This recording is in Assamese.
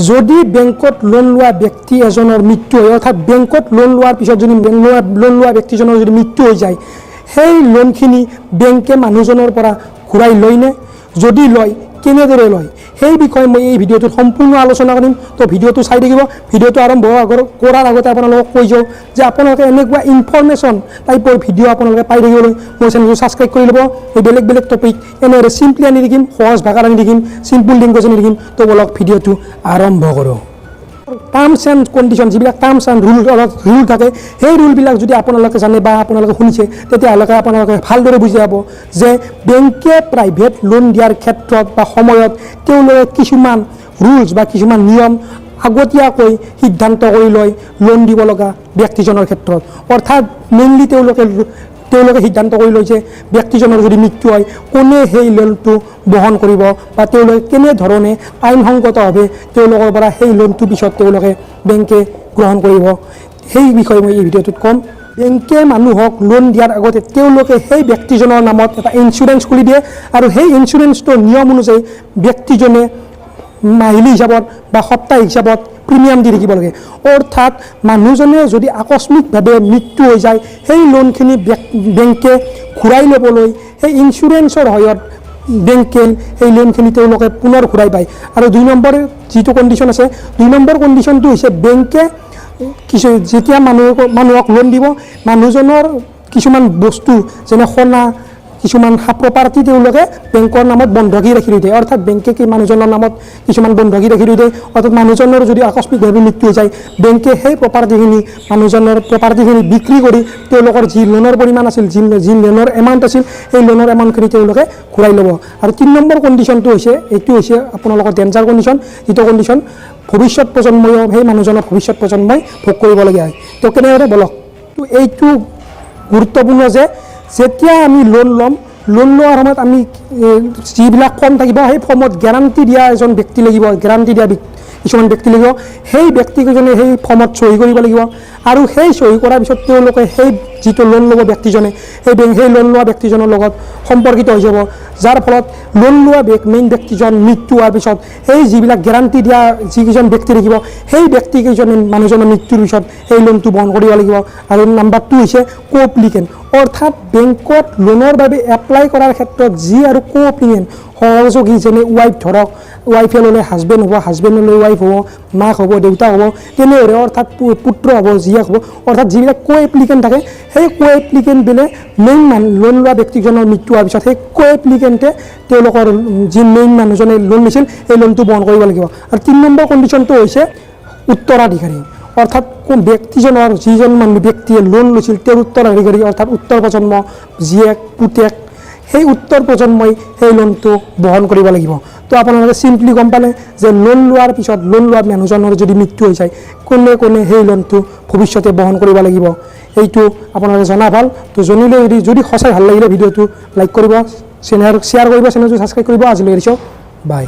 যদি বেংকত লোন লোৱা ব্যক্তি এজনৰ মৃত্যু হয় অৰ্থাৎ বেংকত লোন লোৱাৰ পিছত যদি লোন লোৱা ব্যক্তিজনৰ যদি মৃত্যু হৈ যায় সেই লোনখিনি বেংকে মানুহজনৰ পৰা ঘূৰাই লয়নে যদি লয় কেনেদৰে লয় সেই বিষয়ে মই এই ভিডিঅ'টোত সম্পূৰ্ণ আলোচনা কৰিম তো ভিডিঅ'টো চাই থাকিব ভিডিঅ'টো আৰম্ভ কৰাৰ আগতে আপোনালোকক কৈ যাওঁ যে আপোনালোকে এনেকুৱা ইনফৰমেশ্যন টাইপৰ ভিডিঅ' আপোনালোকে পাই থাকিবলৈ মোৰ চেনেলটো ছাবস্ক্ৰাইব কৰি ল'ব এই বেলেগ বেলেগ টপিক এনেদৰে চিম্পলি আনি থাকিম সহজ ভাষাত আনি থাকিম চিম্পল লেংগুৱেজ আনি থাকিম তো বলক ভিডিঅ'টো আৰম্ভ কৰোঁ টাৰ্মছ এণ্ড কণ্ডিশ্যন যিবিলাক টাৰ্মছ এণ্ড ৰুল থাকে সেই ৰুলবিলাক যদি আপোনালোকে জানে বা আপোনালোকে শুনিছে তেতিয়াহ'লে আপোনালোকে ভালদৰে বুজি পাব যে বেংকে প্ৰাইভেট লোন দিয়াৰ ক্ষেত্ৰত বা সময়ত তেওঁলোকে কিছুমান ৰুলছ বা কিছুমান নিয়ম আগতীয়াকৈ সিদ্ধান্ত কৰি লয় লোন দিব লগা ব্যক্তিজনৰ ক্ষেত্ৰত অৰ্থাৎ মেইনলি তেওঁলোকে সিদ্ধান্ত কৰি লয় যে ব্যক্তিজনৰ যদি মৃত্যু হয় কোনে সেই লোনটো বহন কৰিব বা তেওঁলোকে কেনেধৰণে আইনসংগতভাৱে তেওঁলোকৰ পৰা সেই লোনটো পিছত তেওঁলোকে বেংকে গ্ৰহণ কৰিব সেই বিষয়ে মই এই ভিডিঅ'টোত ক'ম বেংকে মানুহক লোন দিয়াৰ আগতে তেওঁলোকে সেই ব্যক্তিজনৰ নামত এটা ইঞ্চুৰেঞ্চ খুলি দিয়ে আৰু সেই ইঞ্চুৰেঞ্চটোৰ নিয়ম অনুযায়ী ব্যক্তিজনে মাহিলী হিচাপত বা সাপ্তাহিক হিচাপত প্ৰিমিয়াম দি থাকিব লাগে অৰ্থাৎ মানুহজনে যদি আকস্মিকভাৱে মৃত্যু হৈ যায় সেই লোনখিনি বেংকে ঘূৰাই ল'বলৈ সেই ইঞ্চুৰেঞ্চৰ সহায়ত বেংকে সেই লোনখিনি তেওঁলোকে পুনৰ ঘূৰাই পায় আৰু 2 নম্বৰ যিটো কণ্ডিশ্যন আছে 2 নম্বৰ কণ্ডিশ্যনটো হৈছে বেংকে যেতিয়া মানুহক লোন দিব মানুহজনৰ কিছুমান বস্তু যেনে সোণা কিছুমান প্ৰপাৰ্টি তেওঁলোকে বেংকৰ নামত বন্ধকি ৰাখি দিয়ে অৰ্থাৎ বেংকে মানুহজনৰ নামত কিছুমান বন্ধকি ৰাখি দিয়ে অৰ্থাৎ মানুহজনৰ যদি আকস্মিকভাৱে মৃত্যু হৈ যায় বেংকে সেই প্ৰপাৰ্টিখিনি মানুহজনৰ প্ৰপাৰ্টিখিনি বিক্ৰী কৰি তেওঁলোকৰ যি লোনৰ পৰিমাণ আছিল যি লোনৰ এমাউণ্ট আছিল সেই লোনৰ এমাউণ্টখিনি তেওঁলোকে ঘূৰাই ল'ব আৰু 3 নম্বৰ কণ্ডিশ্যনটো হৈছে এইটো হৈছে আপোনালোকৰ ডেঞ্জাৰ কণ্ডিশ্যন যিটো কণ্ডিশ্যন ভৱিষ্যত প্ৰজন্ময়ো সেই মানুহজনৰ ভৱিষ্যত প্ৰজন্মই ভোগ কৰিবলগীয়া হয় তো কেনেদৰে বলক তো এইটো গুৰুত্বপূৰ্ণ যে যেতিয়া আমি লোন লোৱাৰ সময়ত আমি যিবিলাক ফৰ্ম থাকিব সেই ফৰ্মত গেৰাণ্টি দিয়া এজন ব্যক্তি লাগিব গেৰাণ্টি দিয়া কিছুমান ব্যক্তি লাগিব সেই ব্যক্তিকেইজনে সেই ফৰ্মত চহী কৰিব লাগিব আৰু সেই চহী কৰাৰ পিছত তেওঁলোকে সেই যিটো লোন ল'ব ব্যক্তিজনে সেই লোন লোৱা ব্যক্তিজনৰ লগত সম্পৰ্কিত হৈ যাব যাৰ ফলত লোন লোৱা মেইন ব্যক্তিজন মৃত্যু হোৱাৰ পিছত সেই যিবিলাক গেৰাণ্টি দিয়া যিকেইজন ব্যক্তি থাকিব সেই ব্যক্তিকেইজনে মানুহজনৰ মৃত্যুৰ পিছত সেই লোনটো বহন কৰিব লাগিব আৰু নম্বৰ 2 হৈছে কোএপ্লিকেণ্ট অৰ্থাৎ বেংকত লোনৰ বাবে এপ্লাই কৰাৰ ক্ষেত্ৰত যি আৰু কোএপ্লিকেণ্ট সহযোগী যেনে ৱাইফ ধৰক ৱাইফে ল'লে হাজবেণ্ড হ'ব হাজবেণ্ডে লৈ ৱাইফ হ'ব মাক হ'ব দেউতা হ'ব তেনেদৰে অৰ্থাৎ পুত্ৰ হ'ব জীয়েক হ'ব অৰ্থাৎ যিবিলাক কোএপ্লিকেণ্ট থাকে সেই কোএপ্লিকেণ্টবিলাক মেইন লোন লোৱা ব্যক্তিজনৰ মৃত্যু হোৱাৰ পিছত সেই কোএপ্লিকেণ্টে তেওঁলোকৰ যি মেইন মানুহজনে লোন লৈছিল সেই লোনটো বহন কৰিব লাগিব আৰু 3 নম্বৰ কণ্ডিশ্যনটো হৈছে উত্তৰাধিকাৰী অৰ্থাৎ ব্যক্তিজনৰ যিজন ব্যক্তিয়ে লোন লৈছিল তেওঁৰ উত্তৰাধিকাৰী অৰ্থাৎ উত্তৰ প্ৰজন্ম জীয়েক পুতেক সেই উত্তৰ প্ৰজন্মই সেই লোনটো বহন কৰিব লাগিব তো আপোনালোকে চিম্পলি গম পালে যে লোন লোৱাৰ পিছত লোন লোৱা মানুহজনৰ যদি মৃত্যু হৈ যায় কোনে সেই লোনটো ভৱিষ্যতে বহন কৰিব লাগিব এইটো আপোনালোকে জনা ভাল তো জানিলে যদি সঁচাই ভাল লাগিলে ভিডিঅ'টো লাইক কৰিব শ্বেয়াৰ কৰিব চেনেলটো ছাবস্ক্ৰাইব কৰিব আজিলৈ এৰিছোঁ বাই